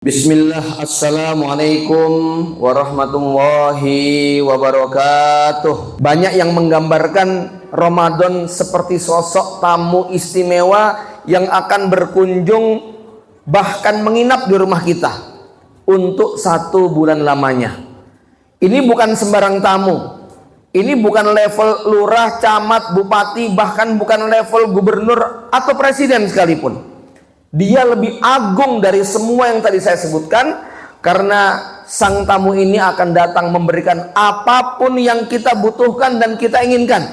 Bismillah, assalamualaikum warahmatullahi wabarakatuh. Banyak yang menggambarkan Ramadan seperti sosok tamu istimewa yang akan berkunjung bahkan menginap di rumah kita untuk 1 bulan lamanya. Ini bukan sembarang tamu. Ini bukan level lurah, camat, bupati, bahkan bukan level gubernur atau presiden sekalipun. Dia lebih agung dari semua yang tadi saya sebutkan, karena sang tamu ini akan datang memberikan apapun yang kita butuhkan dan kita inginkan.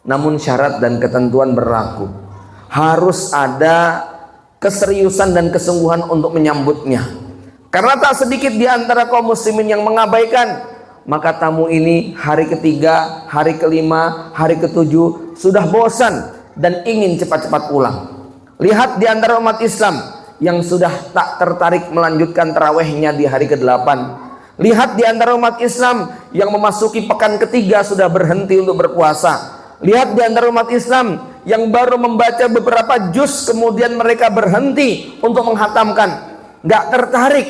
Namun syarat dan ketentuan berlaku. Harus ada keseriusan dan kesungguhan untuk menyambutnya. Karena tak sedikit di antara kaum muslimin yang mengabaikan, maka tamu ini hari ketiga, hari kelima, hari ketujuh sudah bosan dan ingin cepat-cepat pulang. Lihat di antara umat Islam yang sudah tak tertarik melanjutkan tarawihnya di hari ke-8. Lihat di antara umat Islam yang memasuki pekan ketiga sudah berhenti untuk berpuasa. Lihat di antara umat Islam yang baru membaca beberapa juz kemudian mereka berhenti untuk menghatamkan. Gak tertarik.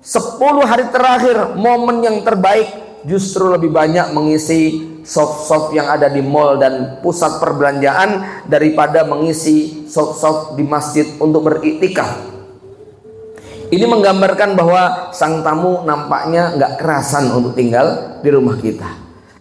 10 hari terakhir, momen yang terbaik justru lebih banyak mengisi soft-soft yang ada di mall dan pusat perbelanjaan daripada mengisi soft-soft di masjid untuk beriktikaf. Ini menggambarkan bahwa sang tamu nampaknya nggak kerasan untuk tinggal di rumah kita.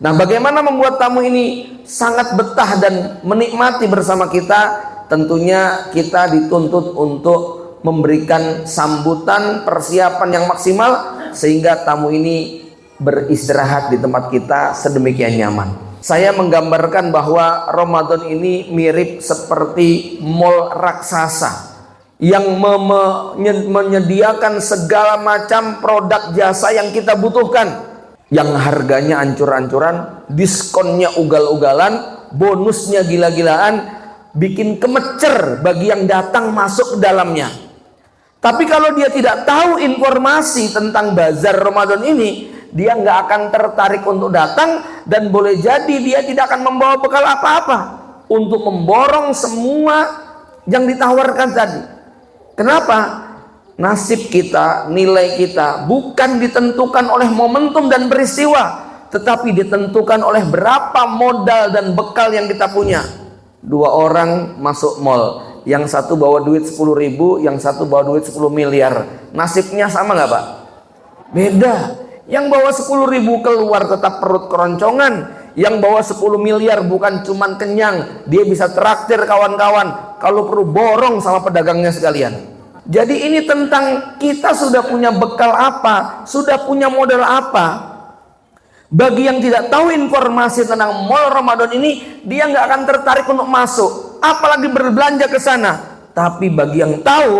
Nah, bagaimana membuat tamu ini sangat betah dan menikmati bersama kita? Tentunya kita dituntut untuk memberikan sambutan, persiapan yang maksimal sehingga tamu ini beristirahat di tempat kita sedemikian nyaman. Saya menggambarkan bahwa Ramadan ini mirip seperti mall raksasa yang menyediakan segala macam produk jasa yang kita butuhkan, yang harganya ancur-ancuran, diskonnya ugal-ugalan, bonusnya gila-gilaan, bikin kemecer bagi yang datang masuk ke dalamnya. Tapi kalau dia tidak tahu informasi tentang bazar Ramadan ini, dia nggak akan tertarik untuk datang, dan boleh jadi dia tidak akan membawa bekal apa-apa untuk memborong semua yang ditawarkan tadi. Kenapa? Nasib kita, nilai kita bukan ditentukan oleh momentum dan peristiwa, tetapi ditentukan oleh berapa modal dan bekal yang kita punya. 2 orang masuk mall, yang satu bawa duit 10.000, yang satu bawa duit 10 miliar. Nasibnya sama nggak, Pak? Beda. Yang bawa 10.000 keluar tetap perut keroncongan. Yang bawa 10 miliar bukan cuman kenyang, dia bisa traktir kawan-kawan, kalau perlu borong sama pedagangnya sekalian. Jadi ini tentang kita sudah punya bekal apa, sudah punya modal apa. Bagi yang tidak tahu informasi tentang mall Ramadan ini, dia nggak akan tertarik untuk masuk, apalagi berbelanja ke sana. Tapi bagi yang tahu,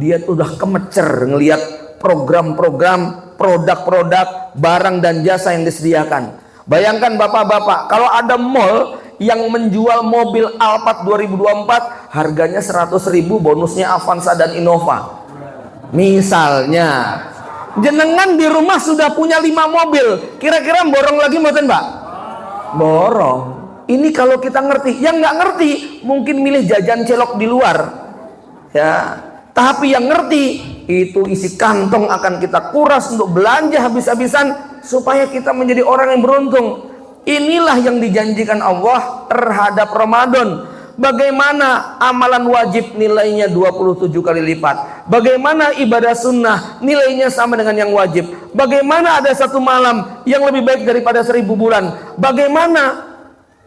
dia tuh udah kemecer ngelihat program-program, produk-produk, barang dan jasa yang disediakan. Bayangkan bapak-bapak, kalau ada mall yang menjual mobil Alphard 2024 harganya 100.000, bonusnya Avanza dan Innova. Misalnya, jenengan di rumah sudah punya 5 mobil, kira-kira borong lagi mboten, Pak? Borong. Ini kalau kita ngerti. Yang nggak ngerti mungkin milih jajan celok di luar, ya. Tapi yang ngerti itu isi kantong akan kita kuras untuk belanja habis-habisan supaya kita menjadi orang yang beruntung. Inilah yang dijanjikan Allah terhadap Ramadan. Bagaimana amalan wajib nilainya 27 kali lipat. Bagaimana ibadah sunnah nilainya sama dengan yang wajib. Bagaimana ada 1 malam yang lebih baik daripada 1000 bulan. Bagaimana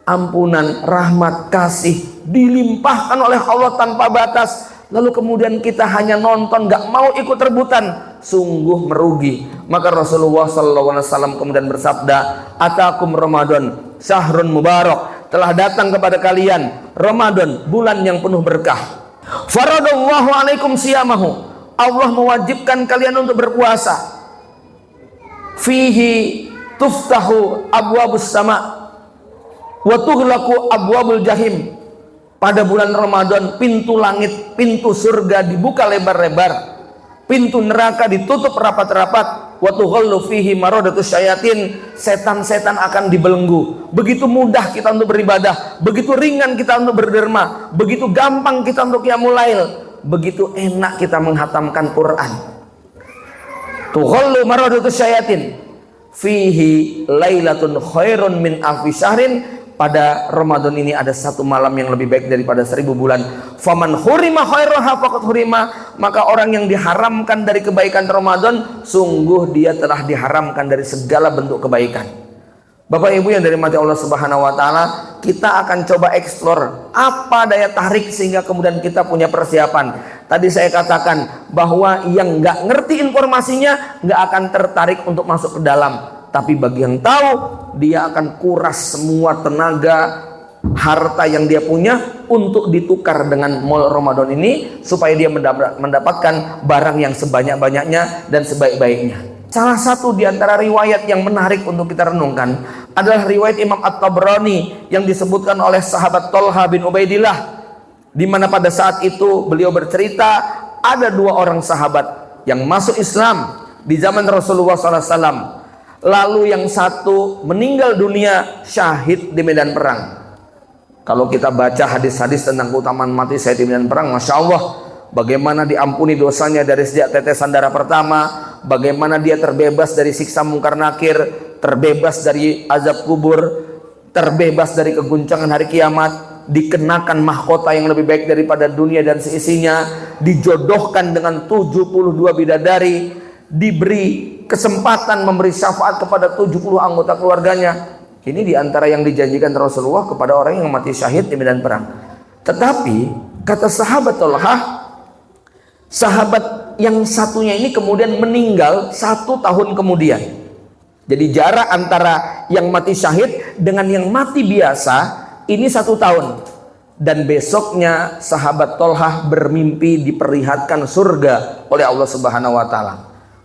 ampunan, rahmat, kasih dilimpahkan oleh Allah tanpa batas. Lalu kemudian kita hanya nonton, gak mau ikut rebutan, sungguh merugi. Maka Rasulullah SAW kemudian bersabda, "Atakum Ramadan, syahrun mubarak." Telah datang kepada kalian Ramadan, bulan yang penuh berkah. Faradallahu alaikum siyamahu. Allah mewajibkan kalian untuk berpuasa. Fihi tuftahu abwabus sama wa tughlaqu abwabul jahim. Pada bulan Ramadan, pintu langit, pintu surga dibuka lebar-lebar, pintu neraka ditutup rapat-rapat. Wa tughallu fihi maradatus syayatin. Setan-setan akan dibelenggu. Begitu mudah kita untuk beribadah, begitu ringan kita untuk berderma, begitu gampang kita untuk qiyamul lail, begitu enak kita menghatamkan Quran. Tughallu maradatus syayatin fihi lailatun khairun min alfi syahrin. Pada Ramadan ini ada satu malam yang lebih baik daripada 1000 bulan. Faman hurima khairaha faqad hurima, maka orang yang diharamkan dari kebaikan Ramadan, sungguh dia telah diharamkan dari segala bentuk kebaikan. Bapak Ibu yang dirahmati Allah Subhanahu wa taala, kita akan coba eksplor apa daya tarik sehingga kemudian kita punya persiapan. Tadi saya katakan bahwa yang nggak ngerti informasinya nggak akan tertarik untuk masuk ke dalam. Tapi bagi yang tahu, dia akan kuras semua tenaga, harta yang dia punya untuk ditukar dengan mall Ramadan ini supaya dia mendapatkan barang yang sebanyak-banyaknya dan sebaik-baiknya. Salah satu di antara riwayat yang menarik untuk kita renungkan adalah riwayat Imam At-Tabrani yang disebutkan oleh sahabat Thalha bin Ubaidillah, di mana pada saat itu beliau bercerita ada 2 orang sahabat yang masuk Islam di zaman Rasulullah SAW. Lalu yang satu meninggal dunia syahid di medan perang. Kalau kita baca hadis-hadis tentang keutamaan mati syahid di medan perang, Masya Allah, bagaimana diampuni dosanya dari sejak tetesan darah pertama, bagaimana dia terbebas dari siksa mungkar nakir, terbebas dari azab kubur, terbebas dari keguncangan hari kiamat, dikenakan mahkota yang lebih baik daripada dunia dan seisinya, dijodohkan dengan 72 bidadari, diberi kesempatan memberi syafaat kepada 70 anggota keluarganya. Ini diantara yang dijanjikan Rasulullah kepada orang yang mati syahid di medan perang. Tetapi kata sahabat Thalha, sahabat yang satunya ini kemudian meninggal 1 tahun kemudian. Jadi jarak antara yang mati syahid dengan yang mati biasa ini 1 tahun. Dan besoknya sahabat Thalha bermimpi diperlihatkan surga oleh Allah Subhanahu wa taala.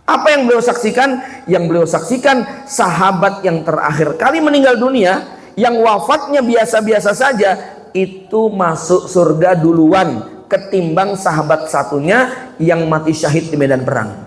Apa yang beliau saksikan? Yang beliau saksikan sahabat yang terakhir kali meninggal dunia, yang wafatnya biasa-biasa saja, itu masuk surga duluan ketimbang sahabat satunya yang mati syahid di medan perang.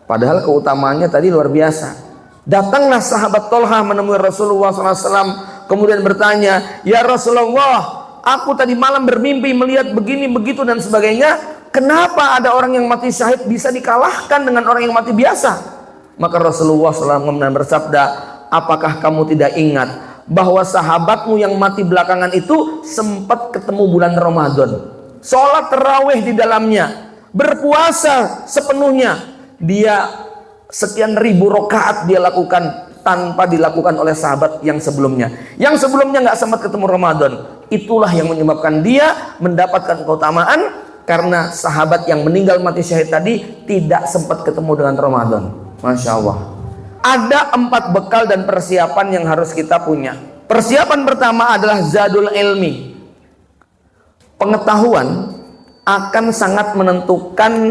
Padahal keutamaannya tadi luar biasa. Datanglah sahabat Thalha menemui Rasulullah SAW, kemudian bertanya, "Ya Rasulullah, aku tadi malam bermimpi melihat begini begitu dan sebagainya. Kenapa ada orang yang mati syahid bisa dikalahkan dengan orang yang mati biasa?" Maka Rasulullah SAW bersabda, "Apakah kamu tidak ingat bahwa sahabatmu yang mati belakangan itu sempat ketemu bulan Ramadan, sholat tarawih di dalamnya, berpuasa sepenuhnya, dia sekian ribu rakaat dia lakukan tanpa dilakukan oleh sahabat yang sebelumnya. Yang sebelumnya nggak sempat ketemu Ramadan. Itulah yang menyebabkan dia mendapatkan keutamaan, karena sahabat yang meninggal mati syahid tadi tidak sempat ketemu dengan Ramadan." Masya Allah. Ada 4 bekal dan persiapan yang harus kita punya. Persiapan pertama adalah zadul ilmi. Pengetahuan akan sangat menentukan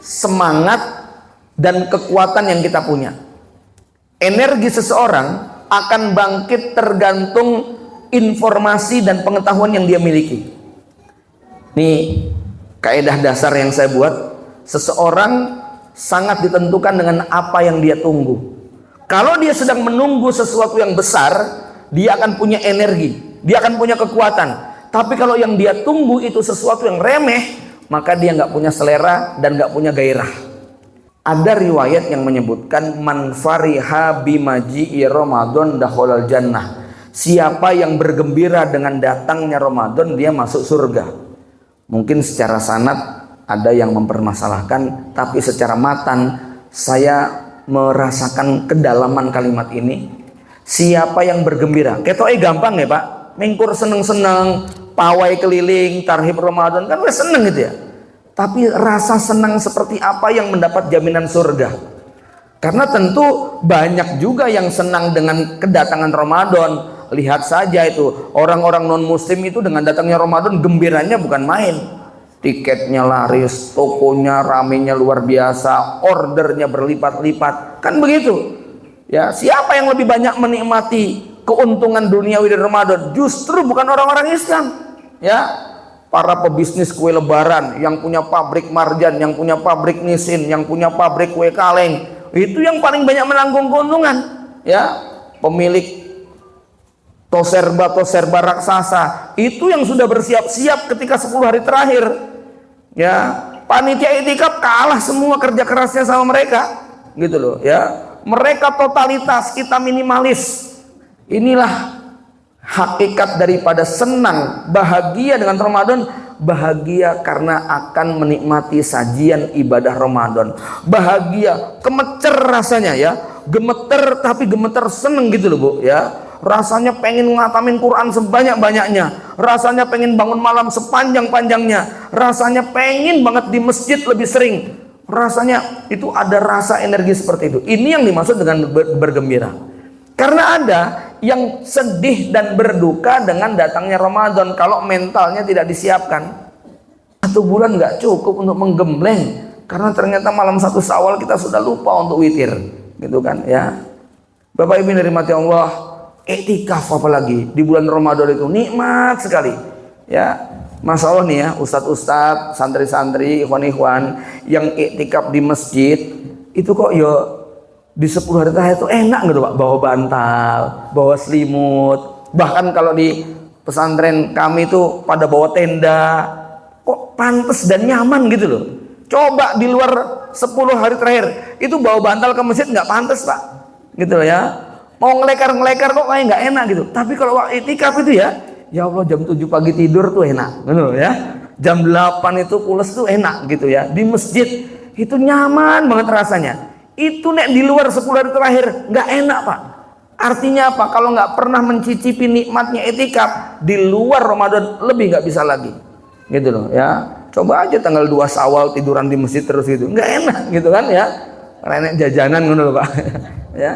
semangat dan kekuatan yang kita punya. Energi seseorang akan bangkit tergantung informasi dan pengetahuan yang dia miliki. Nih kaidah dasar yang saya buat, seseorang sangat ditentukan dengan apa yang dia tunggu. Kalau dia sedang menunggu sesuatu yang besar, dia akan punya energi, dia akan punya kekuatan. Tapi kalau yang dia tunggu itu sesuatu yang remeh, maka dia nggak punya selera dan nggak punya gairah. Ada riwayat yang menyebutkan man fariha bimaji'i Ramadan dakhalal jannah. Siapa yang bergembira dengan datangnya Ramadan, dia masuk surga. Mungkin secara sanad ada yang mempermasalahkan, tapi secara matan saya merasakan kedalaman kalimat ini. Siapa yang bergembira, ketoke gampang ya Pak, mengkur seneng-seneng, pawai keliling, tarhib Ramadan, kan udah seneng gitu ya. Tapi rasa senang seperti apa yang mendapat jaminan surga? Karena tentu banyak juga yang senang dengan kedatangan Ramadan. Lihat saja itu, orang-orang non-muslim itu dengan datangnya Ramadan gembiranya bukan main. Tiketnya laris, tokonya ramenya luar biasa, ordernya berlipat-lipat. Kan begitu. Ya, siapa yang lebih banyak menikmati keuntungan duniawi dari Ramadan? Justru bukan orang-orang Islam. Ya, para pebisnis kue lebaran, yang punya pabrik marjan, yang punya pabrik nisin, yang punya pabrik kue kaleng, itu yang paling banyak menanggung keuntungan. Ya, pemilik toserba raksasa itu yang sudah bersiap-siap ketika 10 hari terakhir. Ya, panitia itikaf kalah semua kerja kerasnya sama mereka. gitu loh ya. Mereka totalitas, kita minimalis. Inilah hakikat daripada senang, bahagia dengan Ramadan. Bahagia karena akan menikmati sajian ibadah Ramadan. Bahagia, kemecer rasanya ya, gemeter, tapi gemeter seneng gitu loh Bu ya. Rasanya pengen ngatamin Quran sebanyak-banyaknya, rasanya pengen bangun malam sepanjang-panjangnya, rasanya pengen banget di masjid lebih sering. Rasanya itu ada rasa energi seperti itu. Ini yang dimaksud dengan bergembira. Karena ada yang sedih dan berduka dengan datangnya Ramadan kalau mentalnya tidak disiapkan. 1 bulan nggak cukup untuk menggembleng, karena ternyata malam 1 Syawal kita sudah lupa untuk witir, gitu kan ya. Bapak Ibu dari mati Allah, iktikaf apalagi di bulan Ramadan itu nikmat sekali ya. Masya Allah nih ya, ustadz-ustadz, santri-santri, ikhwan-ikhwan yang iktikaf di masjid itu kok ya di 10 hari terakhir itu enak gitu Pak, bawa bantal, bawa selimut. Bahkan kalau di pesantren kami itu pada bawa tenda, kok pantas dan nyaman gitu loh. Coba di luar 10 hari terakhir itu bawa bantal ke masjid nggak pantas Pak, gitu loh ya. Mau ngelekar kok kayak nggak enak gitu. Tapi kalau iktikaf itu ya Allah, jam 7 pagi tidur tuh enak, gitu ya. Jam 8 itu pules tuh enak gitu ya. Di masjid itu nyaman banget rasanya. Itu nek di luar 10 hari terakhir nggak enak Pak. Artinya apa? Kalau nggak pernah mencicipi nikmatnya iktikaf di luar Ramadan lebih nggak bisa lagi, gitu loh ya. Coba aja tanggal 2 Syawal tiduran di masjid terus gitu, nggak enak gitu kan ya. Renek jajanan gitu loh Pak. Ya.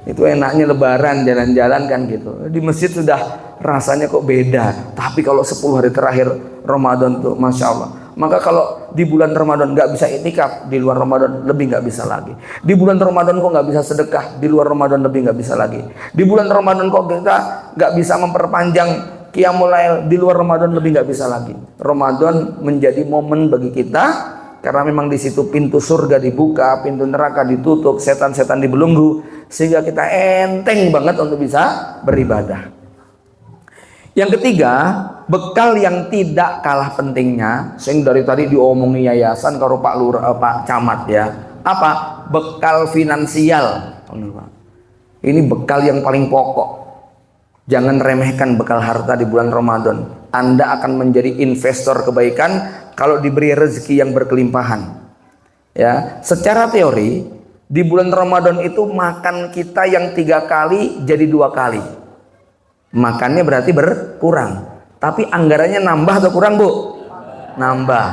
Itu enaknya lebaran jalan-jalan kan gitu. Di masjid sudah rasanya kok beda. Tapi kalau 10 hari terakhir Ramadan tuh Masya Allah. Maka kalau di bulan Ramadan nggak bisa iktikaf, di luar Ramadan lebih nggak bisa lagi. Di bulan Ramadan kok nggak bisa sedekah, di luar Ramadan lebih nggak bisa lagi. Di bulan Ramadan kok kita nggak bisa memperpanjang Qiyamul Lail, di luar Ramadan lebih nggak bisa lagi. Ramadan menjadi momen bagi kita, karena memang di situ pintu surga dibuka, pintu neraka ditutup, setan-setan dibelenggu, sehingga kita enteng banget untuk bisa beribadah. Yang ketiga, bekal yang tidak kalah pentingnya, sehingga dari tadi diomongi yayasan karo Pak Lurah, Pak Camat ya. Apa? Bekal finansial. Ini bekal yang paling pokok. Jangan remehkan bekal harta di bulan Ramadan. Anda akan menjadi investor kebaikan kalau diberi rezeki yang berkelimpahan. Ya, secara teori di bulan Ramadan itu makan kita yang 3 kali jadi 2 kali. Makannya berarti berkurang, tapi anggarannya nambah atau kurang Bu? Nambah.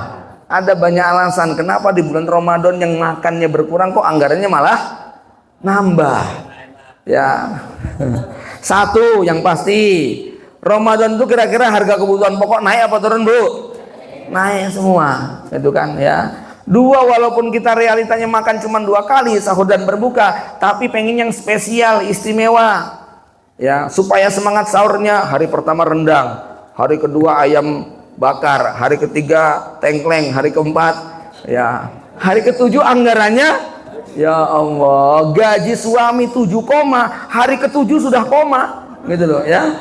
Ada banyak alasan kenapa di bulan Ramadan yang makannya berkurang kok anggarannya malah nambah. Ya. Satu yang pasti, Ramadan itu kira-kira harga kebutuhan pokok naik apa turun Bu? Naik semua, itu kan ya. 2, walaupun kita realitanya makan cuma 2 kali sahur dan berbuka, tapi pengen yang spesial, istimewa. Ya, supaya semangat sahurnya hari pertama rendang, hari kedua ayam bakar, hari ketiga tengkleng, hari keempat ya, hari ketujuh anggarannya ya Allah, gaji suami 7 koma, hari ketujuh sudah koma, gitu loh ya.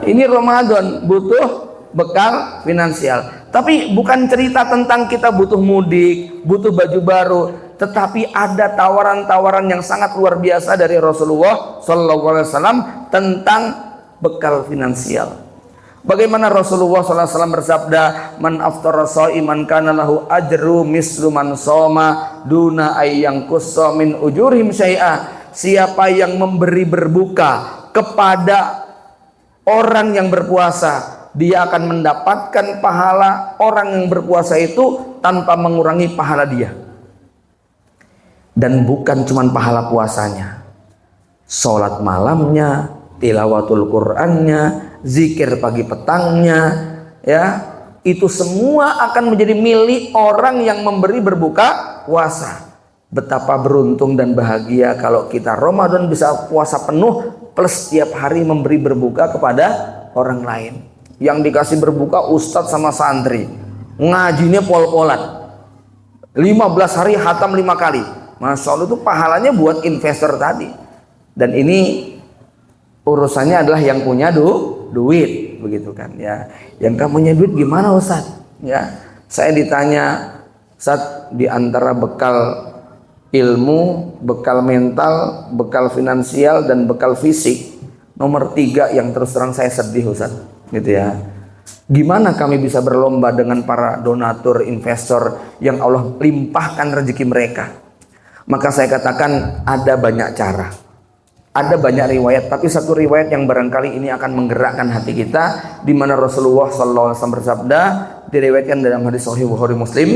Ini Ramadan butuh bekal finansial. Tapi bukan cerita tentang kita butuh mudik, butuh baju baru, tetapi ada tawaran-tawaran yang sangat luar biasa dari Rasulullah SAW tentang bekal finansial. Bagaimana Rasulullah SAW bersabda, "Man aftara sha'iman kana lahu ajru mislu man shoma duna ayyang qussa min ujurihim syai'a." Siapa yang memberi berbuka kepada orang yang berpuasa, dia akan mendapatkan pahala orang yang berpuasa itu tanpa mengurangi pahala dia. Dan bukan cuma pahala puasanya, sholat malamnya, tilawatul Qur'annya, zikir pagi petangnya, ya, itu semua akan menjadi milik orang yang memberi berbuka puasa. Betapa beruntung dan bahagia kalau kita Ramadan bisa puasa penuh plus setiap hari memberi berbuka kepada orang lain. Yang dikasih berbuka ustadz sama santri, ngajinya pol-polan, 15 hari hatam 5 kali. Masya Allah, itu pahalanya buat investor tadi. Dan ini urusannya adalah yang punya duit, begitu kan ya. Yang gak punya duit gimana Ustaz? Ya, saya ditanya, Ustaz, di antara bekal ilmu, bekal mental, bekal finansial, dan bekal fisik. Nomor 3 yang terus terang saya sedih, Ustaz, gitu ya. Gimana kami bisa berlomba dengan para donatur, investor yang Allah limpahkan rezeki mereka? Maka saya katakan ada banyak cara, ada banyak riwayat, tapi satu riwayat yang barangkali ini akan menggerakkan hati kita, di mana Rasulullah SAW bersabda, diriwayatkan dalam hadis Sahih Bukhari Muslim,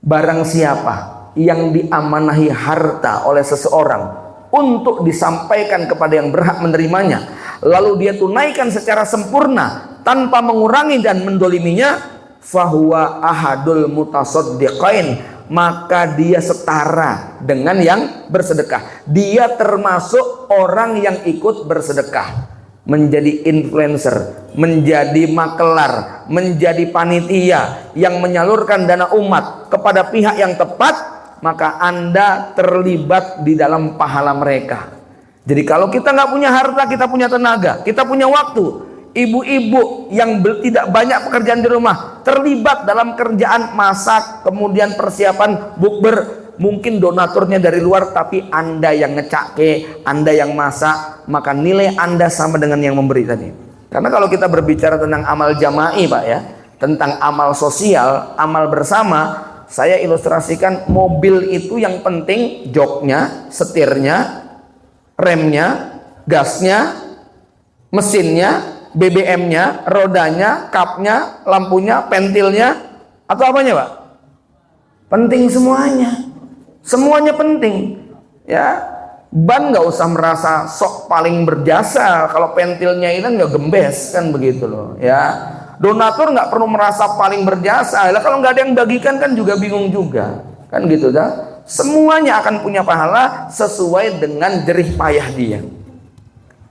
barang siapa yang diamanahi harta oleh seseorang untuk disampaikan kepada yang berhak menerimanya, lalu dia tunaikan secara sempurna tanpa mengurangi dan mendoliminya, fahuwa ahadul mutasaddiqain, maka dia setara dengan yang bersedekah. Dia termasuk orang yang ikut bersedekah, menjadi influencer, menjadi makelar, menjadi panitia yang menyalurkan dana umat kepada pihak yang tepat, maka Anda terlibat di dalam pahala mereka. Jadi kalau kita nggak punya harta, kita punya tenaga, kita punya waktu. Ibu-ibu yang tidak banyak pekerjaan di rumah terlibat dalam kerjaan masak, kemudian persiapan bukber, mungkin donaturnya dari luar, tapi Anda yang ngecake, Anda yang masak, maka nilai Anda sama dengan yang memberi tadi. Karena kalau kita berbicara tentang amal jama'i, Pak ya, tentang amal sosial, amal bersama, saya ilustrasikan mobil itu yang penting joknya, setirnya, remnya, gasnya, mesinnya, BBM-nya, rodanya, kapnya, lampunya, pentilnya, atau apanya, Pak? Penting semuanya. Semuanya penting. Ya, ban nggak usah merasa sok paling berjasa kalau pentilnya itu nggak gembes, kan begitu loh. Ya, donatur nggak perlu merasa paling berjasa. Lah kalau nggak ada yang bagikan kan juga bingung juga, kan gitu dah. Semuanya akan punya pahala sesuai dengan jerih payah dia.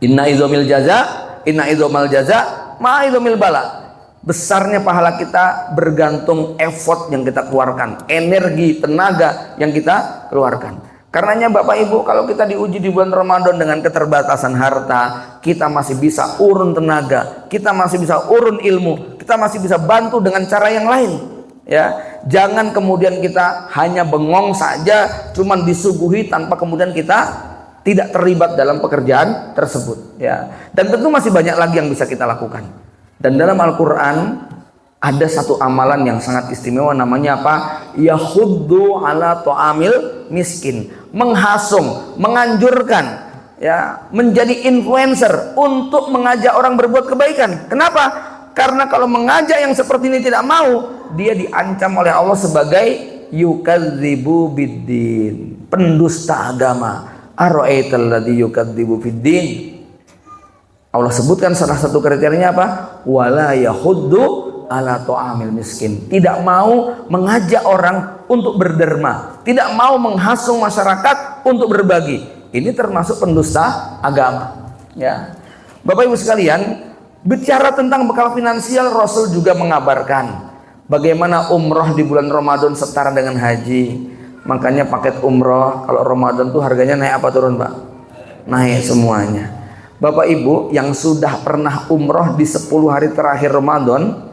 Inna idzomil jaza, inna idzomal jaza, ma idzomil bala. Besarnya pahala kita bergantung effort yang kita keluarkan, energi, tenaga yang kita keluarkan. Karenanya Bapak Ibu, kalau kita diuji di bulan Ramadan dengan keterbatasan harta, kita masih bisa urun tenaga, kita masih bisa urun ilmu, kita masih bisa bantu dengan cara yang lain. Ya, jangan kemudian kita hanya bengong saja, cuman disuguhi tanpa kemudian kita tidak terlibat dalam pekerjaan tersebut. Ya, dan tentu masih banyak lagi yang bisa kita lakukan. Dan dalam Al-Quran ada satu amalan yang sangat istimewa, namanya apa? Yahuddu ala ta'amil miskin, menghasung, menganjurkan, ya, menjadi influencer untuk mengajak orang berbuat kebaikan. Kenapa? Karena kalau mengajak yang seperti ini tidak mau, dia diancam oleh Allah sebagai yukadzibu biddin, pendusta agama. Ara'aital ladzi yukadzibu biddin. Allah sebutkan salah satu kriterianya apa? Wala yahuddu ala ta'amil miskin. Tidak mau mengajak orang untuk berderma, tidak mau menghasung masyarakat untuk berbagi. Ini termasuk pendusta agama. Ya, Bapak Ibu sekalian, bicara tentang bekal finansial, Rasul juga mengabarkan bagaimana umroh di bulan Ramadan setara dengan haji. Makanya paket umroh kalau Ramadan tuh harganya naik apa turun, Pak? Naik semuanya. Bapak Ibu yang sudah pernah umroh di 10 hari terakhir Ramadan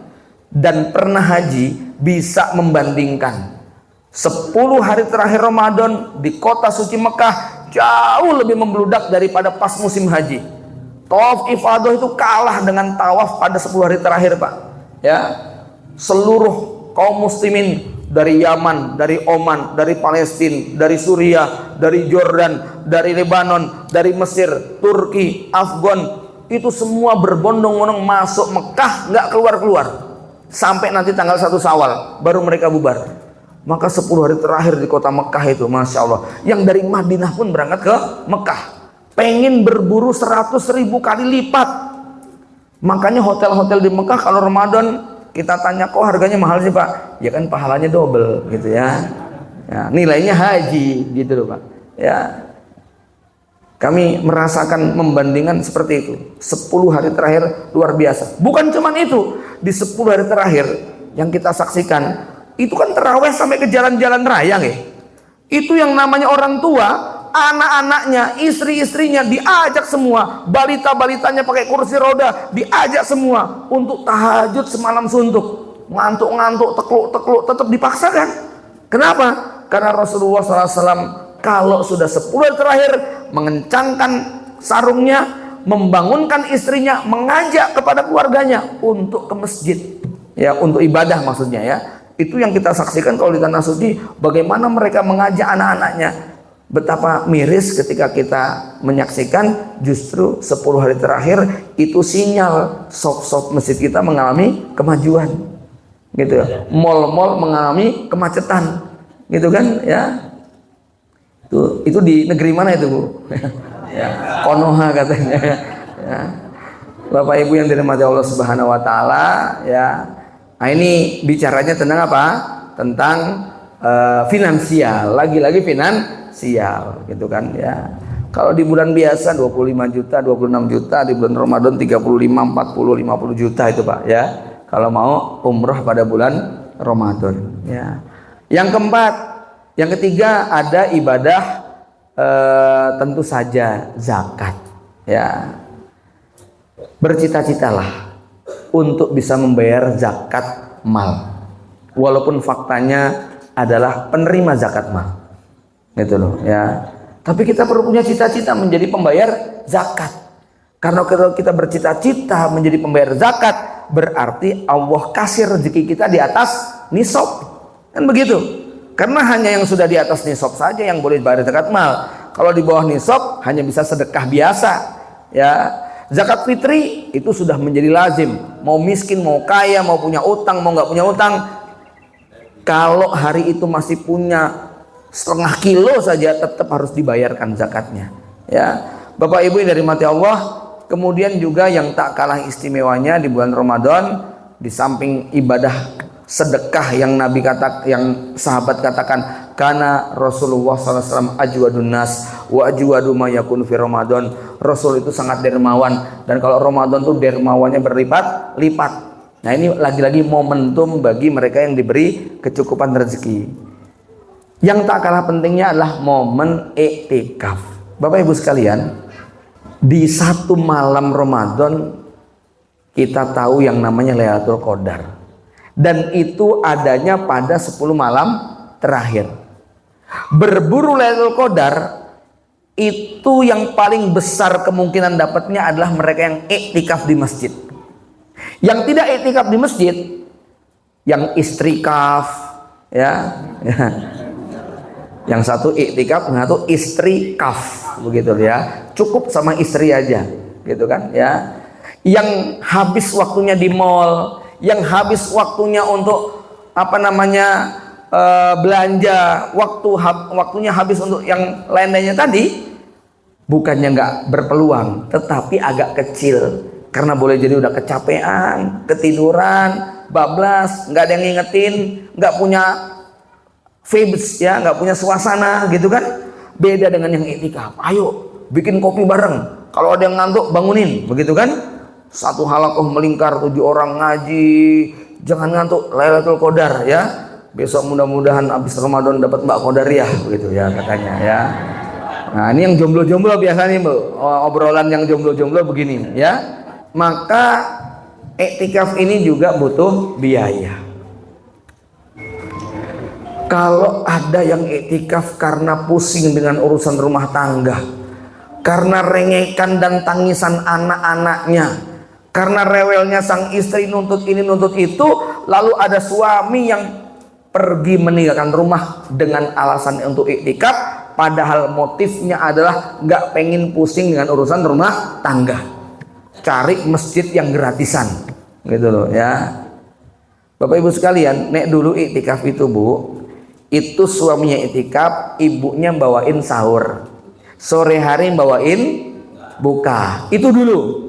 dan pernah haji bisa membandingkan 10 hari terakhir Ramadan di kota suci Mekah jauh lebih membludak daripada pas musim haji. Tawaf ifadah itu kalah dengan tawaf pada 10 hari terakhir, Pak. Ya, seluruh kaum muslimin dari Yaman, dari Oman, dari Palestina, dari Suriah, dari Jordan, dari Lebanon, dari Mesir, Turki, Afgan, itu semua berbondong-bondong masuk Mekah, nggak keluar-keluar sampai nanti tanggal 1 Syawal baru mereka bubar. Maka 10 hari terakhir di kota Mekah itu, Masya Allah, yang dari Madinah pun berangkat ke Mekah, pengen berburu 100.000 kali lipat. Makanya hotel-hotel di Mekah kalau Ramadan kita tanya, kok harganya mahal sih, Pak? Ya kan pahalanya double gitu ya. Ya, nilainya haji gitu loh, Pak. Ya, kami merasakan membandingkan seperti itu. 10 hari terakhir luar biasa. Bukan cuman itu, di 10 hari terakhir yang kita saksikan itu kan terawih sampai ke jalan-jalan raya, ya. Itu yang namanya orang tua, anak-anaknya, istri-istrinya diajak semua, balita-balitanya pakai kursi roda diajak semua untuk tahajud semalam suntuk, ngantuk-ngantuk, tekluk-tekluk, tetap dipaksakan. Kenapa? Karena Rasulullah SAW kalau sudah 10 hari terakhir mengencangkan sarungnya, membangunkan istrinya, mengajak kepada keluarganya untuk ke masjid, ya, untuk ibadah maksudnya ya. Itu yang kita saksikan kalau di Tanah Suci, bagaimana mereka mengajak anak-anaknya. Betapa miris ketika kita menyaksikan justru 10 hari terakhir itu sinyal sop-sop masjid kita mengalami kemajuan, gitu ya. Mal-mal mengalami kemacetan, gitu kan ya. Itu di negeri mana itu, Bu? Ya, Konoha katanya ya. Bapak Ibu yang dirahmati Allah Subhanahu wa taala ya. Nah, ini bicaranya tentang apa? Tentang finansial, lagi-lagi finansial gitu kan ya. Kalau di bulan biasa 25 juta, 26 juta, di bulan Ramadan 35, 40, 50 juta itu Pak ya. Kalau mau umroh pada bulan Ramadan ya. Yang keempat, yang ketiga ada ibadah tentu saja zakat ya. Bercita-citalah untuk bisa membayar zakat mal, walaupun faktanya adalah penerima zakat mal, gitu loh ya. Tapi kita perlu punya cita-cita menjadi pembayar zakat, karena kalau kita bercita-cita menjadi pembayar zakat berarti Allah kasih rezeki kita di atas nisab, kan begitu. Karena hanya yang sudah di atas nisab saja yang boleh bayar zakat mal. Kalau di bawah nisab hanya bisa sedekah biasa ya. Zakat fitri itu sudah menjadi lazim, mau miskin, mau kaya, mau punya utang, mau nggak punya utang, kalau hari itu masih punya setengah kilo saja tetap harus dibayarkan zakatnya ya. Bapak Ibu yang dirahmati Allah, kemudian juga yang tak kalah istimewanya di bulan Ramadan, di samping ibadah sedekah yang Nabi yang sahabat katakan, karena Rasulullah SAW ajwadun nas wa ajwadu ma yakun fi Ramadan. Rasul itu sangat dermawan, dan kalau Ramadan tuh dermawannya berlipat-lipat. Nah, ini lagi-lagi momentum bagi mereka yang diberi kecukupan rezeki. Yang tak kalah pentingnya adalah momen iktikaf. Bapak Ibu sekalian, di satu malam Ramadan kita tahu yang namanya Lailatul Qadar, dan itu adanya pada 10 malam terakhir. Berburu Lailatul Qadar itu yang paling besar kemungkinan dapatnya adalah mereka yang iktikaf di masjid. Yang tidak iktikaf di masjid, yang istrikaf ya. Yang satu iktikaf, yang satu istrikaf, begitu ya. Cukup sama istri aja, gitu kan ya. Yang habis waktunya di mall, yang habis waktunya untuk apa namanya belanja, waktunya habis untuk yang lain-lainnya tadi, bukannya nggak berpeluang, tetapi agak kecil, karena boleh jadi udah kecapean, ketiduran, bablas, nggak ada yang ngingetin, nggak punya vibes ya, nggak punya suasana, gitu kan. Beda dengan yang iktikaf, ayo bikin kopi bareng, kalau ada yang ngantuk bangunin, begitu kan. Satu halakoh melingkar 7 orang ngaji, jangan ngantuk, Lailatul Qadar ya. Besok mudah-mudahan habis Ramadan dapat Mbak Qadariah, begitu ya katanya ya. Nah, ini yang jomblo-jomblo biasanya Bu, obrolan yang jomblo-jomblo begini ya. Maka iktikaf ini juga butuh biaya. Kalau ada yang iktikaf karena pusing dengan urusan rumah tangga, karena rengekan dan tangisan anak-anaknya, karena rewelnya sang istri nuntut ini nuntut itu, lalu ada suami yang pergi meninggalkan rumah dengan alasan untuk iktikaf, padahal motifnya adalah nggak pengen pusing dengan urusan rumah tangga, cari masjid yang gratisan, gitu loh ya. Bapak Ibu sekalian, nek dulu iktikaf itu Bu, itu suaminya iktikaf, ibunya bawain sahur, sore hari bawain buka, itu dulu.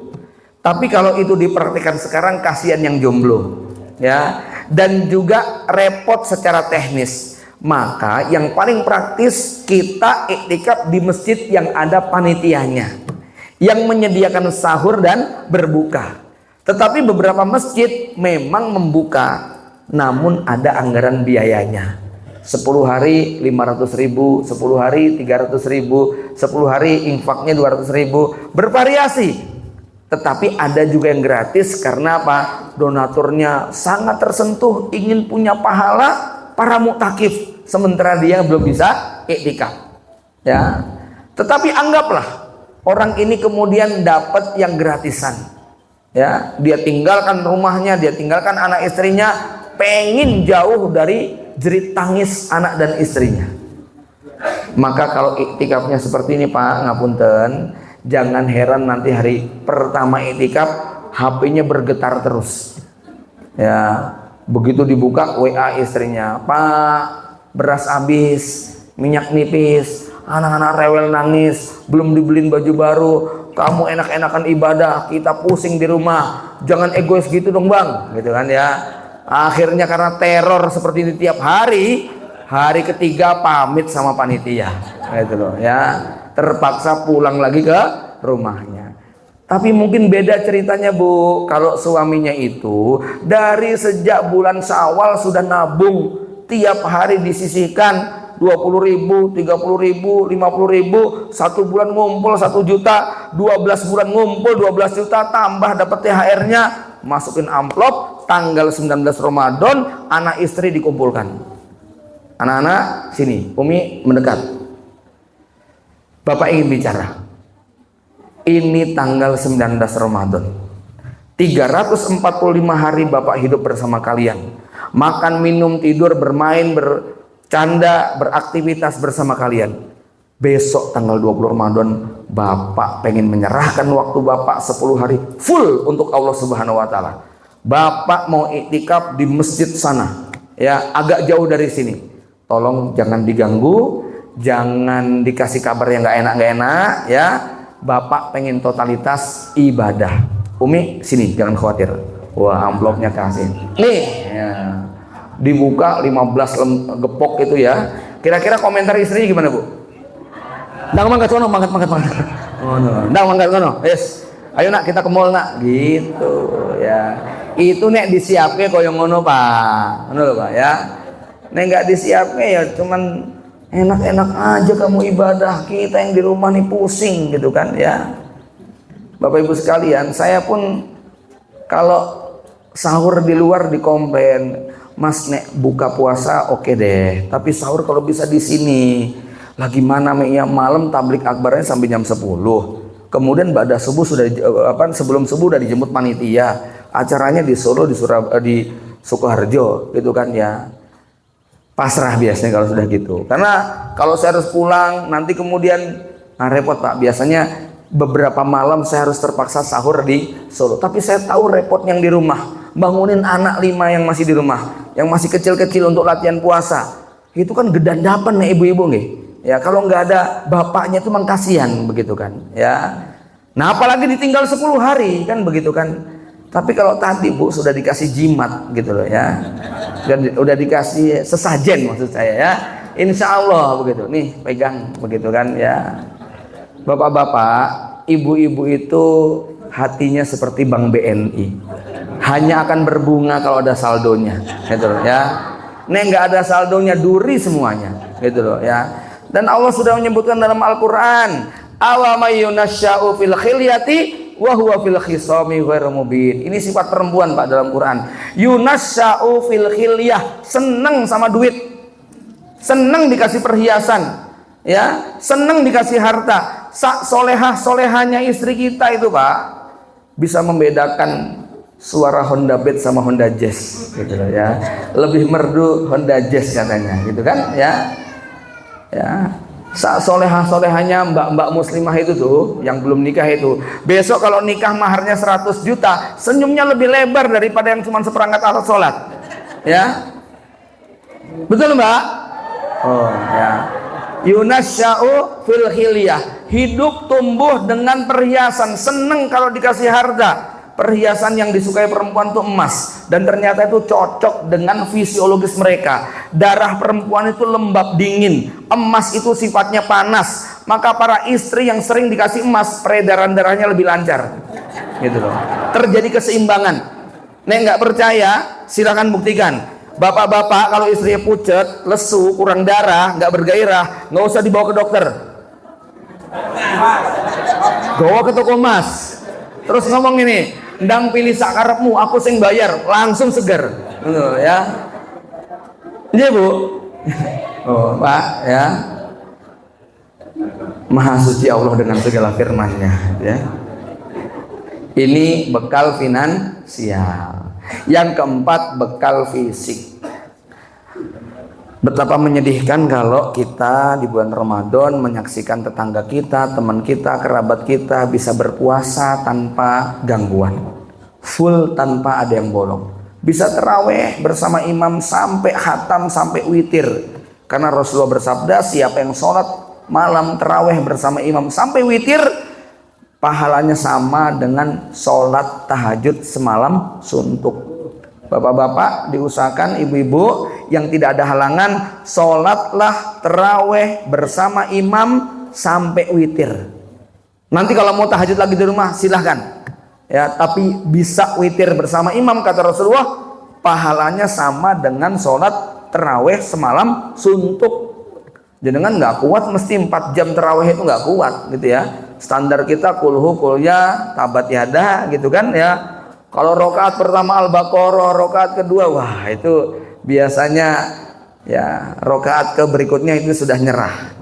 Tapi kalau itu diperhatikan sekarang, kasihan yang jomblo ya, dan juga repot secara teknis. Maka yang paling praktis, kita iktikaf di masjid yang ada panitianya, yang menyediakan sahur dan berbuka. Tetapi beberapa masjid memang membuka, namun ada anggaran biayanya. 10 hari 500.000, 10 hari 300.000, 10 hari infaknya 200.000, bervariasi. Tetapi ada juga yang gratis, karena apa? Donaturnya sangat tersentuh, ingin punya pahala para muktakif. sementara dia belum bisa iktikaf. Ya. Tetapi anggaplah orang ini kemudian dapat yang gratisan. Ya, dia tinggalkan rumahnya, dia tinggalkan anak istrinya, pengen jauh dari jerit tangis anak dan istrinya. Maka kalau iktikafnya seperti ini Pak, ngapunten, jangan heran nanti hari pertama iktikaf HP-nya bergetar terus. Ya, begitu dibuka WA istrinya, Pak, beras habis, minyak nipis, anak-anak rewel nangis, belum dibeliin baju baru, kamu enak-enakan ibadah, kita pusing di rumah, jangan egois gitu dong Bang, gitu kan ya. Akhirnya karena teror seperti ini tiap hari, hari ketiga pamit sama panitia, gitu loh ya, terpaksa pulang lagi ke rumahnya. Tapi mungkin beda ceritanya Bu, kalau suaminya itu dari sejak bulan Syawal sudah nabung, tiap hari disisihkan 20.000, 30.000, 50.000, 1 bulan ngumpul 1 juta, 12 bulan ngumpul 12 juta, tambah dapat THR-nya, masukin amplop, tanggal 19 Ramadan, anak istri dikumpulkan. Anak-anak sini, Umi mendekat. Bapak ingin bicara. Ini tanggal 19 Ramadan. 345 hari Bapak hidup bersama kalian. Makan, minum, tidur, bermain, bercanda, beraktivitas bersama kalian. Besok tanggal 20 Ramadan Bapak pengen menyerahkan waktu Bapak 10 hari full untuk Allah Subhanahu wa taala. Bapak mau iktikaf di masjid sana. Ya, agak jauh dari sini. Tolong jangan diganggu, jangan dikasih kabar yang nggak enak ya. Bapak pengen totalitas ibadah. Umi sini, jangan khawatir. Wah, amplopnya kasih. Nih, ya. Dibuka 15 gepok itu ya. Kira-kira komentar istrinya gimana Bu? Ndang mangkat kono, mangkat. Oh no, ndang mangkat kono. Yes. Ayo nak kita ke mall nak. Gitu ya. Itu nek disiapke koyo ngono Pak. Ngono lho Pak ya. Nek enggak disiapke ya cuman enak-enak aja kamu ibadah, kita yang di rumah nih pusing gitu kan ya. Bapak Ibu sekalian, saya pun kalau sahur di luar dikomplain, Mas nek buka puasa oke deh, tapi sahur kalau bisa di sini. Lagi mana ya, malam tablik akbarnya sampai jam 10. Kemudian pada subuh sudah sebelum subuh udah dijemput panitia. Acaranya di Solo, di Sukoharjo gitu kan ya. Pasrah biasanya kalau sudah gitu. Karena kalau saya harus pulang nanti kemudian repot Pak. Biasanya beberapa malam saya harus terpaksa sahur di Solo. Tapi saya tahu repot yang di rumah. Bangunin anak 5 yang masih di rumah, yang masih kecil-kecil untuk latihan puasa. Itu kan gedandapan nih ibu-ibu nih. Ya kalau nggak ada bapaknya itu memang kasihan begitu kan. Ya. Nah apalagi ditinggal 10 hari kan begitu kan. Tapi kalau tadi Bu sudah dikasih jimat gitu loh ya. Dan udah dikasih sesajen maksud saya ya. Insya Allah begitu. Nih pegang begitu kan ya. Bapak-bapak, ibu-ibu itu hatinya seperti Bank BNI. Hanya akan berbunga kalau ada saldonya gitu loh ya. Nih nggak ada saldonya duri semuanya gitu loh ya. Dan Allah sudah menyebutkan dalam Al-Quran, awamayyunasya'u fil khilyati wa huwa fil khisami ghairu mubin. Ini sifat perempuan Pak dalam Quran. Yunasya'u fil khilyah, seneng sama duit, seneng dikasih perhiasan, ya, seneng dikasih harta. Solehah-solehahnya istri kita itu Pak bisa membedakan suara Honda Beat sama Honda Jazz gitu loh ya. Lebih merdu Honda Jazz katanya gitu kan ya. Ya, solehah-solehahnya mbak-mbak muslimah itu tuh yang belum nikah itu, besok kalau nikah maharnya 100 juta, senyumnya lebih lebar daripada yang cuma seperangkat alat sholat ya. Betul Mbak? Oh ya. Yunasya'u fil khilyah, hidup tumbuh dengan perhiasan, seneng kalau dikasih harta. Perhiasan yang disukai perempuan itu emas, dan ternyata itu cocok dengan fisiologis mereka. Darah perempuan itu lembab dingin, emas itu sifatnya panas. Maka para istri yang sering dikasih emas, peredaran darahnya lebih lancar gitu loh. Terjadi keseimbangan. Nek nggak percaya silakan buktikan. Bapak-bapak kalau istrinya pucet, lesu, kurang darah, nggak bergairah, nggak usah dibawa ke dokter, bawa ke toko emas, terus ngomong ini, ndang pilih sakarepmu, aku sing bayar, langsung seger, ya. Iya Bu, Oh, Pak, ya. Maha suci Allah dengan segala firman-Nya, ya. Ini bekal finansial. Yang keempat, bekal fisik. Betapa menyedihkan kalau kita di bulan Ramadan menyaksikan tetangga kita, teman kita, kerabat kita bisa berpuasa tanpa gangguan, full tanpa ada yang bolong, bisa terawih bersama imam sampai khatam, sampai witir. Karena Rasulullah bersabda, siapa yang sholat malam terawih bersama imam sampai witir, pahalanya sama dengan sholat tahajud semalam suntuk. Bapak-bapak diusahakan, ibu-ibu yang tidak ada halangan, sholatlah terawih bersama imam sampai witir. Nanti kalau mau tahajud lagi di rumah silahkan, ya, tapi bisa witir bersama imam, kata Rasulullah, pahalanya sama dengan sholat terawih semalam suntuk. Jadi kan nggak kuat mesti 4 jam terawih, itu nggak kuat gitu ya. Standar kita kulhu kulya tabat yada gitu kan ya. Kalau rokaat pertama Al-Baqarah, rokaat kedua, wah itu biasanya ya rokaat ke berikutnya itu sudah nyerah.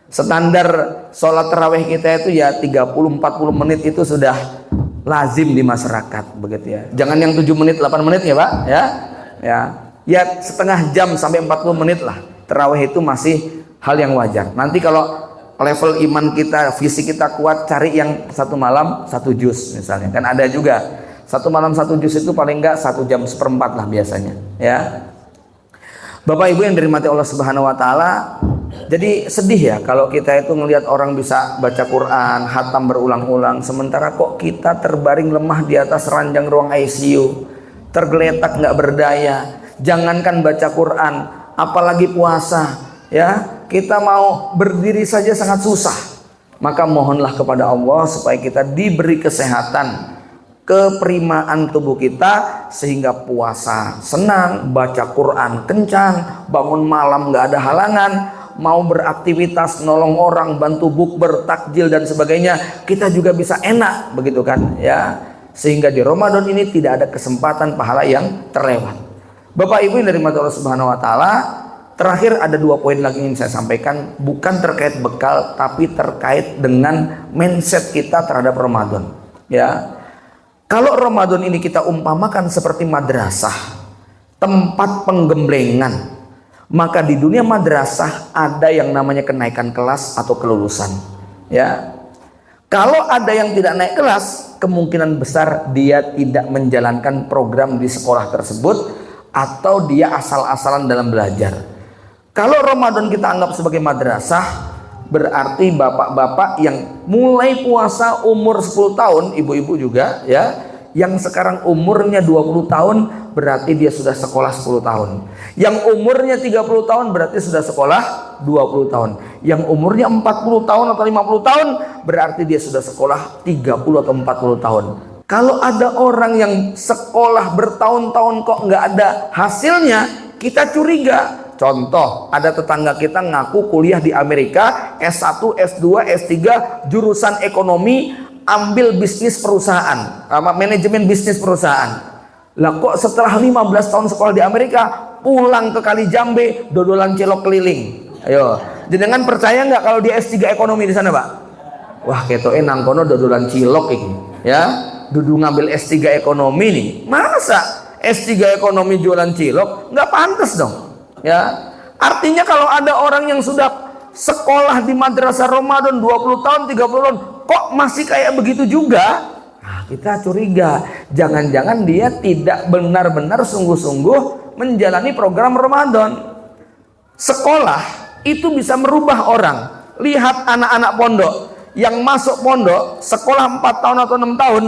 Standar sholat terawih kita itu ya 30-40 menit itu sudah lazim di masyarakat begitu ya. Jangan yang 7 menit 8 menit ya Pak ya. Ya setengah jam sampai 40 menit lah. Terawih itu masih hal yang wajar. Nanti kalau level iman kita, fisik kita kuat, cari yang 1 malam 1 juz misalnya. Kan ada juga 1 malam 1 juz itu paling enggak 1 jam seperempat lah biasanya ya. Bapak Ibu yang dirahmati Allah Subhanahu wa taala, jadi sedih ya kalau kita itu ngelihat orang bisa baca Quran, khatam berulang-ulang, sementara kok kita terbaring lemah di atas ranjang ruang ICU, tergeletak nggak berdaya. Jangankan baca Quran, apalagi puasa ya, kita mau berdiri saja sangat susah. Maka mohonlah kepada Allah supaya kita diberi kesehatan, keperimaan tubuh kita, sehingga puasa senang, baca Quran kencang, bangun malam nggak ada halangan, mau beraktivitas nolong orang, bantu bukber, takjil dan sebagainya, kita juga bisa enak begitu kan ya. Sehingga di Ramadan ini tidak ada kesempatan pahala yang terlewat. Bapak Ibu yang dirahmati Allah Subhanahu wa taala, terakhir ada 2 poin lagi yang saya sampaikan, bukan terkait bekal tapi terkait dengan mindset kita terhadap Ramadan ya. Kalau Ramadan ini kita umpamakan seperti madrasah, tempat penggemblengan, maka di dunia madrasah ada yang namanya kenaikan kelas atau kelulusan ya. Kalau ada yang tidak naik kelas, kemungkinan besar dia tidak menjalankan program di sekolah tersebut, atau dia asal-asalan dalam belajar. Kalau Ramadan kita anggap sebagai madrasah, berarti bapak-bapak yang mulai puasa umur 10 tahun, ibu-ibu juga ya, yang sekarang umurnya 20 tahun berarti dia sudah sekolah 10 tahun. Yang umurnya 30 tahun berarti sudah sekolah 20 tahun. Yang umurnya 40 tahun atau 50 tahun berarti dia sudah sekolah 30 atau 40 tahun. Kalau ada orang yang sekolah bertahun-tahun kok nggak ada hasilnya, kita curiga. Contoh, ada tetangga kita ngaku kuliah di Amerika, S1, S2, S3, jurusan ekonomi, ambil bisnis perusahaan, manajemen bisnis perusahaan. Lah kok setelah 15 tahun sekolah di Amerika, pulang ke Kali Jambe, dodolan cilok keliling. Ayo, jenengan percaya nggak kalau dia S3 ekonomi di sana, Pak? Wah, ketoke nang kono dodolan cilok ini, ya. Dudu ngambil S3 ekonomi nih. Masa S3 ekonomi jualan cilok? Nggak pantas dong. Ya, artinya kalau ada orang yang sudah sekolah di madrasah Ramadan 20 tahun, 30 tahun, kok masih kayak begitu juga? Nah, kita curiga, jangan-jangan dia tidak benar-benar sungguh-sungguh menjalani program Ramadan. Sekolah itu bisa merubah orang. Lihat anak-anak pondok yang masuk pondok, sekolah 4 tahun atau 6 tahun,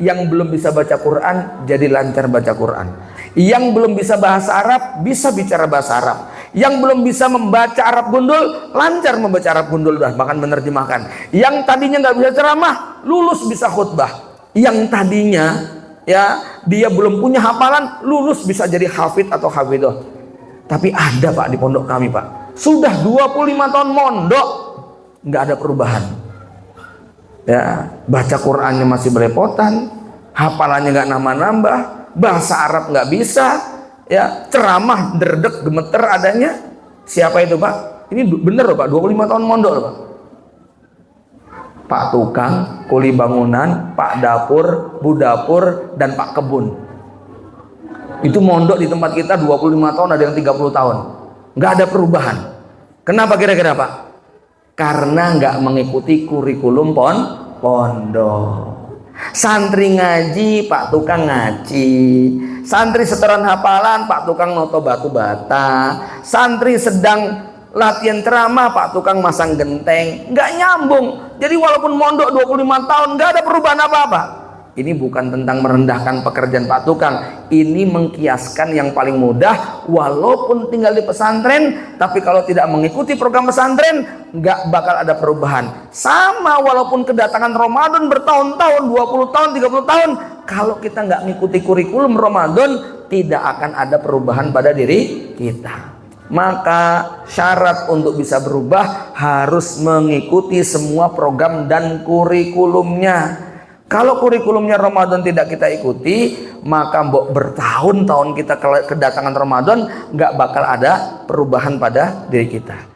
yang belum bisa baca Quran jadi lancar baca Quran. Yang belum bisa bahasa Arab bisa bicara bahasa Arab. Yang belum bisa membaca Arab gundul lancar membaca Arab gundul, bahkan menerjemahkan. Yang tadinya nggak bisa ceramah lulus bisa khutbah. Yang tadinya ya dia belum punya hafalan lulus bisa jadi hafid atau hafidah. Tapi ada Pak di pondok kami Pak, sudah 25 tahun mondok nggak ada perubahan. Ya, baca Qurannya masih belepotan, hafalannya nggak nambah-nambah, bahasa Arab nggak bisa, ya ceramah derdek gemeter adanya. Siapa itu Pak? Ini bener loh Pak, 25 tahun mondok loh Pak. Pak tukang, kuli bangunan, Pak dapur, Bu dapur, dan Pak kebun. Itu mondok di tempat kita 25 tahun, ada yang 30 tahun. Nggak ada perubahan. Kenapa kira-kira Pak? Karena nggak mengikuti kurikulum pondok. Santri ngaji, Pak tukang ngaji. Santri setoran hafalan, Pak tukang noto batu bata. Santri sedang latihan ceramah, Pak tukang masang genteng. Nggak nyambung. Jadi walaupun mondok 25 tahun nggak ada perubahan apa-apa. Ini bukan tentang merendahkan pekerjaan Pak tukang. Ini mengkiaskan yang paling mudah. Walaupun tinggal di pesantren, tapi kalau tidak mengikuti program pesantren, nggak bakal ada perubahan. Sama walaupun kedatangan Ramadan bertahun-tahun, 20 tahun, 30 tahun, kalau kita nggak mengikuti kurikulum Ramadan, tidak akan ada perubahan pada diri kita. Maka syarat untuk bisa berubah harus mengikuti semua program dan kurikulumnya. Kalau kurikulumnya Ramadan tidak kita ikuti, maka bertahun-tahun kita kedatangan Ramadan nggak bakal ada perubahan pada diri kita.